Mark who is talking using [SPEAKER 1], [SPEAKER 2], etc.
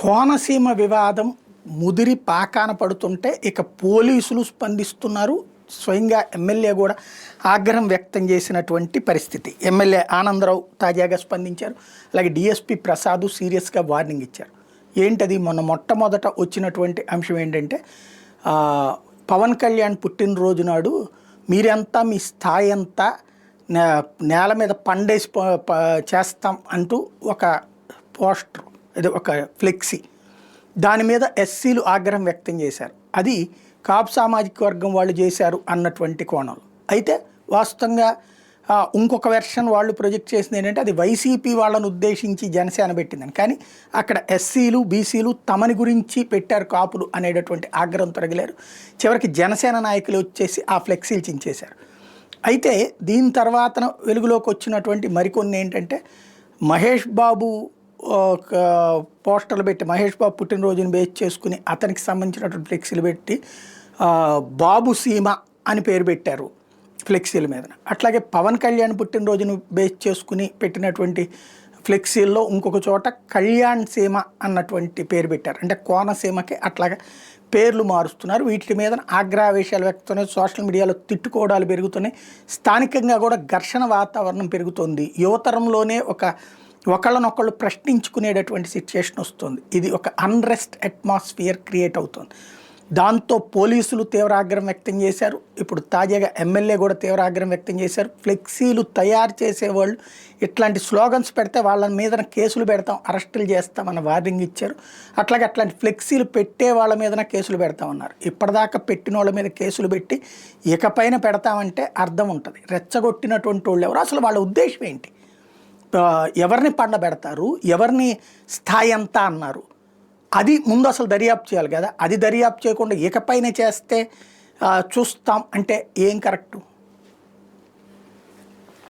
[SPEAKER 1] కోనసీమ వివాదం ముదిరి పాకాన పడుతుంటే ఇక పోలీసులు స్పందిస్తున్నారు. స్వయంగా ఎమ్మెల్యే కూడా ఆగ్రహం వ్యక్తం చేసినటువంటి పరిస్థితి. ఎమ్మెల్యే ఆనందరావు తాజాగా స్పందించారు. అలాగే డిఎస్పి ప్రసాద్ సీరియస్గా వార్నింగ్ ఇచ్చారు. ఏంటది? మొట్టమొదట వచ్చినటువంటి అంశం ఏంటంటే పవన్ కళ్యాణ్ పుట్టినరోజు నాడు మీరంతా మీ స్థాయి అంతా నేల మీద పండేసి చేస్తాం అంటూ ఒక పోస్టర్, ఇది ఒక ఫ్లెక్సీ, దాని మీద ఎస్సీలు ఆగ్రహం వ్యక్తం చేశారు. అది కాపు సామాజిక వర్గం వాళ్ళు చేశారు అన్నటువంటి కోణంలో. అయితే వాస్తవంగా ఇంకొక వెర్షన్ వాళ్ళు ప్రొజెక్ట్ చేసింది ఏంటంటే అది వైసీపీ వాళ్ళను ఉద్దేశించి జనసేన పెట్టిందని. కానీ అక్కడ ఎస్సీలు బీసీలు తమని గురించి పెట్టారు కాపులు అనేటటువంటి ఆగ్రహం తొలగలేరు. చివరికి జనసేన నాయకులు వచ్చేసి ఆ ఫ్లెక్సీలు చించేశారు. అయితే దీని తర్వాత వెలుగులోకి వచ్చినటువంటి మరికొన్ని ఏంటంటే మహేష్ బాబు పోస్టర్లు పెట్టి, మహేష్ బాబు పుట్టినరోజుని బేస్ చేసుకుని అతనికి సంబంధించినటువంటి ఫ్లెక్సీలు పెట్టి బాబు సీమ అని పేరు పెట్టారు ఫ్లెక్సీల మీద. అట్లాగే పవన్ కళ్యాణ్ పుట్టినరోజును బేస్ చేసుకుని పెట్టినటువంటి ఫ్లెక్సీల్లో ఇంకొక చోట కళ్యాణ్ సీమ అన్నటువంటి పేరు పెట్టారు. అంటే కోనసీమకి అట్లాగే పేర్లు మారుస్తున్నారు. వీటి మీద ఆగ్రహావేశాలు వ్యక్తమవుతున్నాయి. సోషల్ మీడియాలో తిట్టుకోవడాలు పెరుగుతున్నాయి. స్థానికంగా కూడా ఘర్షణ వాతావరణం పెరుగుతుంది. యువతరంలోనే ఒకళ్ళనొకళ్ళు ప్రశ్నించుకునేటటువంటి సిచ్యుయేషన్ వస్తుంది. ఇది ఒక అన్రెస్ట్ అట్మాస్ఫియర్ క్రియేట్ అవుతుంది. దాంతో పోలీసులు తీవ్ర ఆగ్రహం వ్యక్తం చేశారు. ఇప్పుడు తాజాగా ఎమ్మెల్యే కూడా తీవ్ర ఆగ్రహం వ్యక్తం చేశారు. ఫ్లెక్సీలు తయారు చేసేవాళ్ళు ఇట్లాంటి స్లోగన్స్ పెడితే వాళ్ళ మీద కేసులు పెడతాం, అరెస్టులు చేస్తామన్న వార్నింగ్ ఇచ్చారు. అట్లాగే అట్లాంటి ఫ్లెక్సీలు పెట్టే వాళ్ళ మీద కేసులు పెడతామన్నారు. ఇప్పటిదాకా పెట్టిన వాళ్ళ మీద కేసులు పెట్టి ఇకపైన పెడతామంటే అర్థం ఉంటుంది. రెచ్చగొట్టినటువంటి వాళ్ళు ఎవరు, అసలు వాళ్ళ ఉద్దేశం ఏంటి, ఎవరిని పండబెడతారు, ఎవరిని స్థాయి అంతా అన్నారు, అది ముందు అసలు దర్యాప్తు చేయాలి కదా. అది దర్యాప్తు చేయకుండా ఇకపైన చేస్తే చూస్తాం అంటే ఏం కరెక్టు?